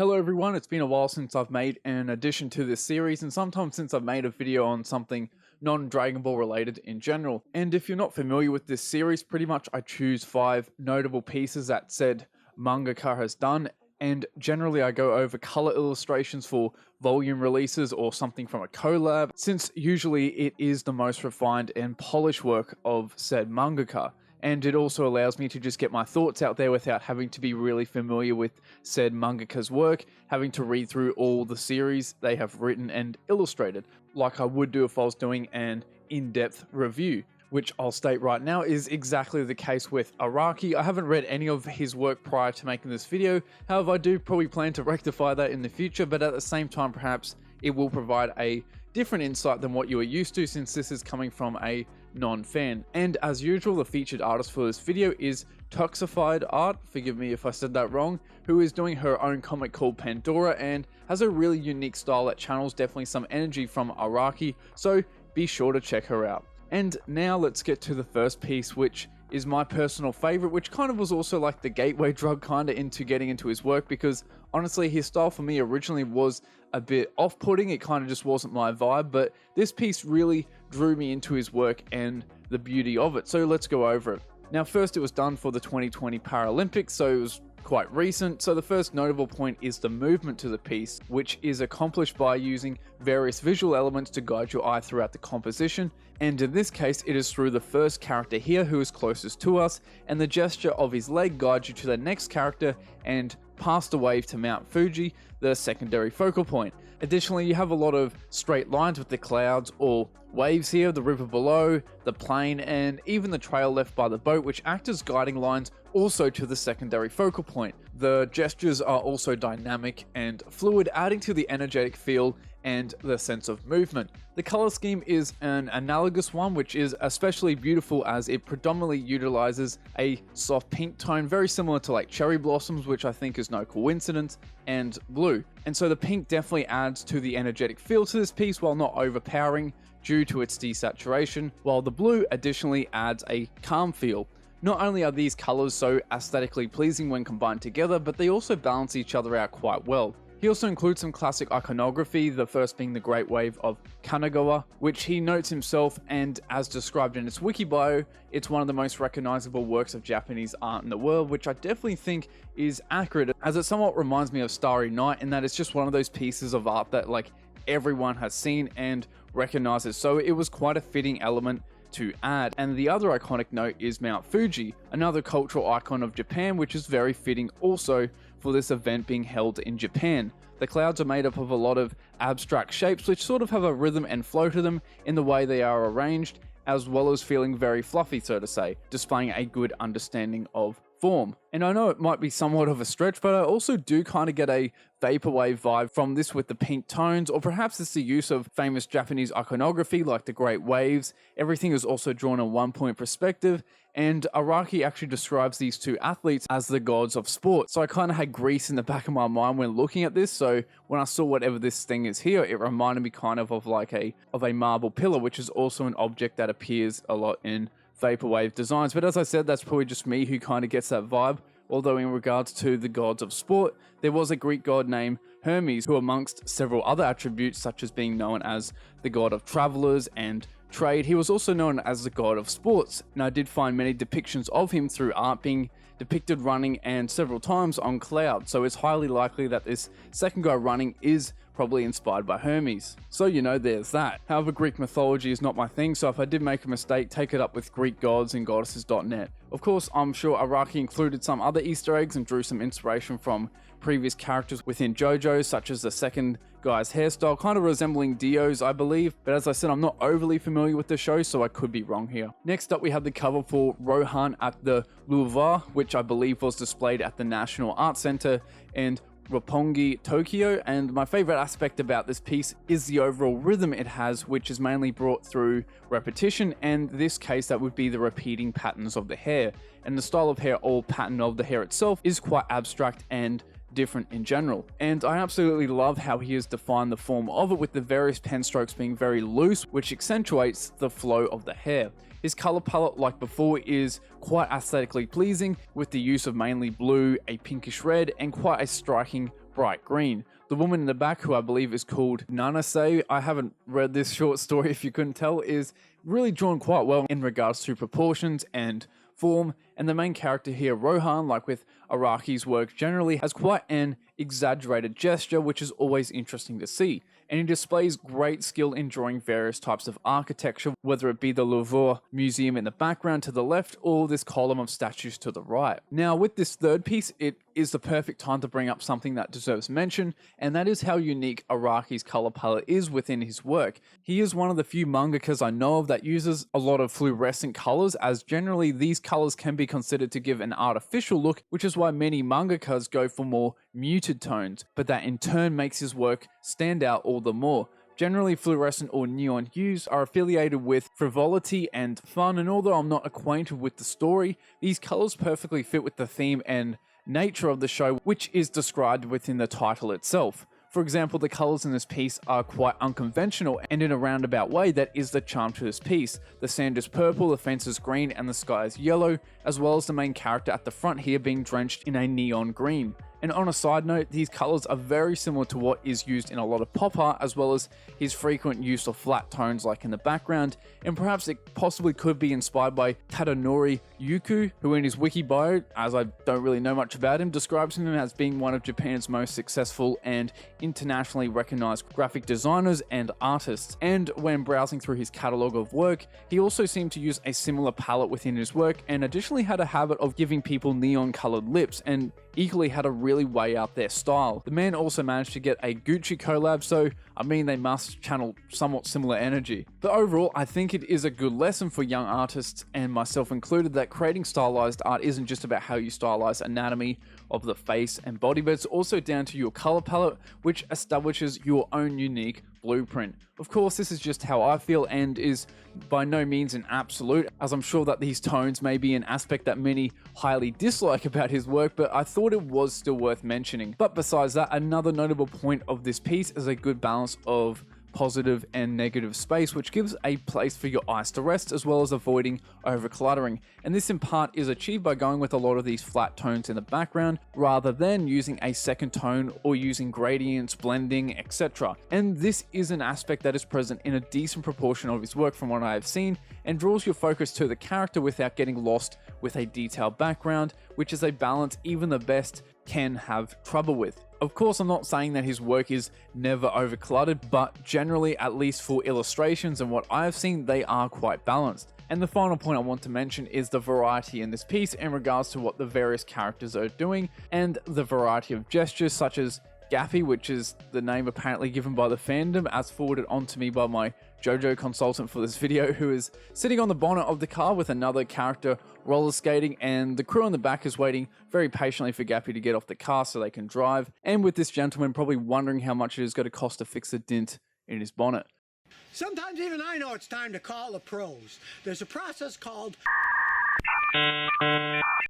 Hello everyone, it's been a while since I've made an addition to this series and sometimes since I've made a video on something non-Dragon Ball related in general. And if you're not familiar with this series, pretty much I choose 5 notable pieces that said mangaka has done, and generally I go over color illustrations for volume releases or something from a collab, since usually it is the most refined and polished work of said mangaka. And it also allows me to just get my thoughts out there without having to be really familiar with said mangaka's work, having to read through all the series they have written and illustrated, like I would do if I was doing an in-depth review, which I'll state right now is exactly the case with Araki. I haven't read any of his work prior to making this video, however I do probably plan to rectify that in the future, but at the same time perhaps it will provide a different insight than what you are used to, since this is coming from a non-fan. And as usual, the featured artist for this video is Toxified Art, forgive me if I said that wrong, who is doing her own comic called Pandora and has a really unique style that channels definitely some energy from Araki, so be sure to check her out. And now let's get to the first piece, which is my personal favorite, which kind of was also like the gateway drug kind of into getting into his work, because honestly his style for me originally was a bit off-putting. It kind of just wasn't my vibe, but this piece really drew me into his work and the beauty of it, so let's go over it. Now first, it was done for the 2020 Paralympics, so it was quite recent. So the first notable point is the movement to the piece, which is accomplished by using various visual elements to guide your eye throughout the composition, and in this case it is through the first character here who is closest to us, and the gesture of his leg guides you to the next character and past the wave to Mount Fuji, the secondary focal point. Additionally, you have a lot of straight lines with the clouds or waves here, the river below, the plane, and even the trail left by the boat, which act as guiding lines also to the secondary focal point. The gestures are also dynamic and fluid, adding to the energetic feel and the sense of movement. The color scheme is an analogous one, which is especially beautiful as it predominantly utilizes a soft pink tone, very similar to like cherry blossoms, which I think is no coincidence, and blue. And so the pink definitely adds to the energetic feel to this piece while not overpowering due to its desaturation, while the blue additionally adds a calm feel. Not only are these colors so aesthetically pleasing when combined together, but they also balance each other out quite well. He also includes some classic iconography, the first being the Great Wave of Kanagawa, which he notes himself, and as described in its wiki bio, it's one of the most recognizable works of Japanese art in the world, which I definitely think is accurate, as it somewhat reminds me of Starry Night in that it's just one of those pieces of art that like everyone has seen and recognizes, so it was quite a fitting element to add. And the other iconic note is Mount Fuji, another cultural icon of Japan, which is very fitting also for this event being held in Japan. The clouds are made up of a lot of abstract shapes which sort of have a rhythm and flow to them in the way they are arranged, as well as feeling very fluffy, so to say, displaying a good understanding of form. And I know it might be somewhat of a stretch, but I also do kind of get a vaporwave vibe from this with the pink tones, or perhaps it's the use of famous Japanese iconography like the Great Waves. Everything is also drawn in one-point perspective, and Araki actually describes these two athletes as the gods of sport. So I kind of had Greece in the back of my mind when looking at this, so when I saw whatever this thing is here, it reminded me kind of like a marble pillar, which is also an object that appears a lot in vaporwave designs. But as I said, that's probably just me who kind of gets that vibe. Although in regards to the gods of sport, there was a Greek god named Hermes, who amongst several other attributes such as being known as the god of travelers and trade, he was also known as the god of sports. And I did find many depictions of him through art being depicted running, and several times on clouds, so it's highly likely that this second guy running is probably inspired by Hermes. So you know, there's that. However, Greek mythology is not my thing, so if I did make a mistake, take it up with Greek gods and goddesses.net. Of course, I'm sure Araki included some other Easter eggs and drew some inspiration from previous characters within JoJo, such as the second guy's hairstyle, kind of resembling Dio's, I believe, but as I said, I'm not overly familiar with the show, so I could be wrong here. Next up, we have the cover for Rohan at the Louvre, which I believe was displayed at the National Art Center in Roppongi, Tokyo, and my favorite aspect about this piece is the overall rhythm it has, which is mainly brought through repetition, and in this case that would be the repeating patterns of the hair, and the style of hair or pattern of the hair itself is quite abstract and different in general. And I absolutely love how he has defined the form of it, with the various pen strokes being very loose, which accentuates the flow of the hair. His color palette, like before, is quite aesthetically pleasing, with the use of mainly blue, a pinkish red, and quite a striking bright green. The woman in the back, who I believe is called Nanase, I haven't read this short story if you couldn't tell, is really drawn quite well in regards to proportions and form, and the main character here, Rohan, like with Araki's work generally, has quite an exaggerated gesture, which is always interesting to see, and he displays great skill in drawing various types of architecture, whether it be the Louvre Museum in the background to the left, or this column of statues to the right. Now, with this third piece, it is the perfect time to bring up something that deserves mention, and that is how unique Araki's color palette is within his work. He is one of the few mangakas I know of that uses a lot of fluorescent colors, as generally these colors can be considered to give an artificial look, which is why many mangakas go for more muted tones, but that in turn makes his work stand out all the more. Generally, fluorescent or neon hues are affiliated with frivolity and fun, and although I'm not acquainted with the story, these colors perfectly fit with the theme and nature of the show, which is described within the title itself. For example, the colors in this piece are quite unconventional, and in a roundabout way that is the charm to this piece. The sand is purple, the fence is green, and the sky is yellow, as well as the main character at the front here being drenched in a neon green. And on a side note, these colors are very similar to what is used in a lot of pop art, as well as his frequent use of flat tones like in the background, and perhaps it possibly could be inspired by Tadanori Yuku, who in his wiki bio, as I don't really know much about him, describes him as being one of Japan's most successful and internationally recognized graphic designers and artists. And when browsing through his catalogue of work, he also seemed to use a similar palette within his work, and additionally had a habit of giving people neon colored lips, and equally had a really way out there style. The man also managed to get a Gucci collab, so I mean they must channel somewhat similar energy. But overall, I think it is a good lesson for young artists, and myself included, that creating stylized art isn't just about how you stylize anatomy of the face and body, but it's also down to your color palette, which establishes your own unique blueprint. Of course, this is just how I feel and is by no means an absolute, as I'm sure that these tones may be an aspect that many highly dislike about his work, but I thought it was still worth mentioning. But besides that, another notable point of this piece is a good balance of positive and negative space, which gives a place for your eyes to rest, as well as avoiding over cluttering. And this in part is achieved by going with a lot of these flat tones in the background, rather than using a second tone or using gradients, blending, etc. And this is an aspect that is present in a decent proportion of his work from what I have seen, and draws your focus to the character without getting lost with a detailed background, which is a balance even the best can have trouble with. Of course, I'm not saying that his work is never overcluttered, but generally, at least for illustrations and what I have seen, they are quite balanced. And the final point I want to mention is the variety in this piece in regards to what the various characters are doing, and the variety of gestures such as Gappy, which is the name apparently given by the fandom, as forwarded on to me by my JoJo consultant for this video, who is sitting on the bonnet of the car with another character roller skating, and the crew in the back is waiting very patiently for Gappy to get off the car so they can drive, and with this gentleman probably wondering how much it is going to cost to fix a dent in his bonnet. Sometimes even I know it's time to call the pros. There's a process called...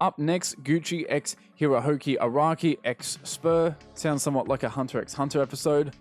Up next, Gucci x Hirohiko Araki x Spur. Sounds somewhat like a Hunter x Hunter episode.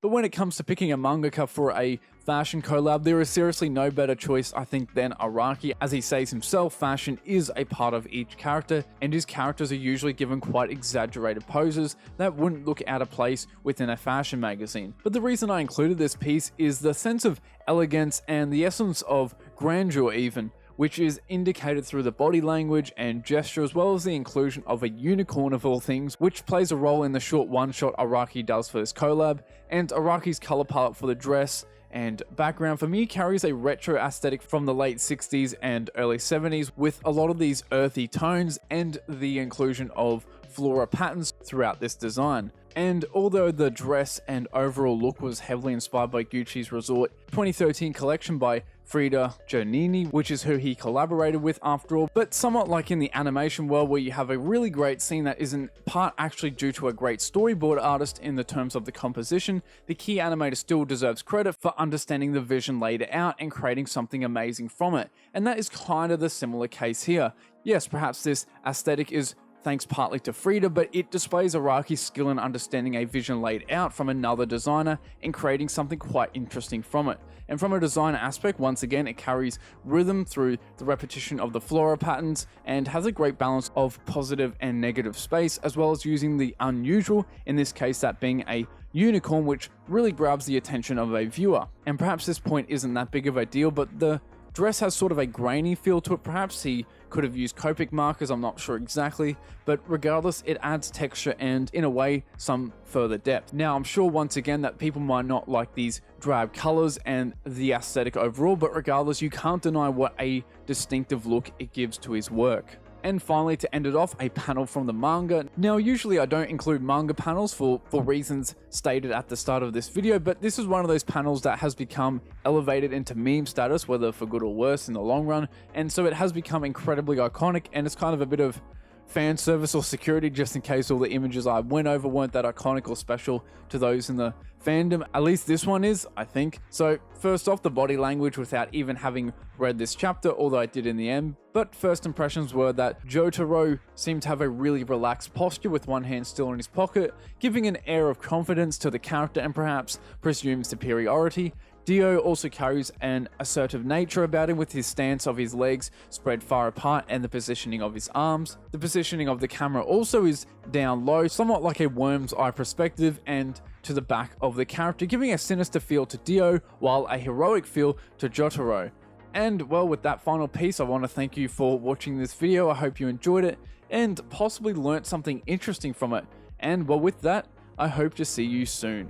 But when it comes to picking a mangaka for a fashion collab, there is seriously no better choice, I think, than Araki. As he says himself, fashion is a part of each character, and his characters are usually given quite exaggerated poses that wouldn't look out of place within a fashion magazine. But the reason I included this piece is the sense of elegance and the essence of grandeur even, which is indicated through the body language and gesture, as well as the inclusion of a unicorn of all things, which plays a role in the short one-shot Araki does for this collab. And Araki's color palette for the dress and background for me carries a retro aesthetic from the late 60s and early 70s, with a lot of these earthy tones and the inclusion of flora patterns throughout this design. And although the dress and overall look was heavily inspired by Gucci's Resort 2013 collection by Frida Giannini, which is who he collaborated with after all, but somewhat like in the animation world where you have a really great scene that is in part actually due to a great storyboard artist in the terms of the composition, the key animator still deserves credit for understanding the vision laid out and creating something amazing from it. And that is kind of the similar case here. Yes, perhaps this aesthetic is thanks partly to Frida, but it displays Araki's skill in understanding a vision laid out from another designer and creating something quite interesting from it. And from a design aspect, once again, it carries rhythm through the repetition of the flora patterns and has a great balance of positive and negative space, as well as using the unusual, in this case that being a unicorn, which really grabs the attention of a viewer. And perhaps this point isn't that big of a deal, but the dress has sort of a grainy feel to it. Perhaps he could have used Copic markers, I'm not sure exactly, but regardless, it adds texture and, in a way, some further depth. Now, I'm sure once again that people might not like these drab colors and the aesthetic overall, but regardless, you can't deny what a distinctive look it gives to his work. And finally, to end it off, a panel from the manga. Now, usually I don't include manga panels for reasons stated at the start of this video, but this is one of those panels that has become elevated into meme status, whether for good or worse in the long run, and so it has become incredibly iconic, and it's kind of a bit of fan service or security just in case all the images I went over weren't that iconic or special to those in the fandom. At least this one is, I think. So first off, the body language without even having read this chapter, although I did in the end. But first impressions were that Jotaro seemed to have a really relaxed posture with one hand still in his pocket, giving an air of confidence to the character and perhaps presumed superiority. Dio also carries an assertive nature about him with his stance of his legs spread far apart and the positioning of his arms. The positioning of the camera also is down low, somewhat like a worm's eye perspective, and to the back of the character, giving a sinister feel to Dio while a heroic feel to Jotaro. And well, with that final piece, I want to thank you for watching this video. I hope you enjoyed it and possibly learnt something interesting from it. And well, with that, I hope to see you soon.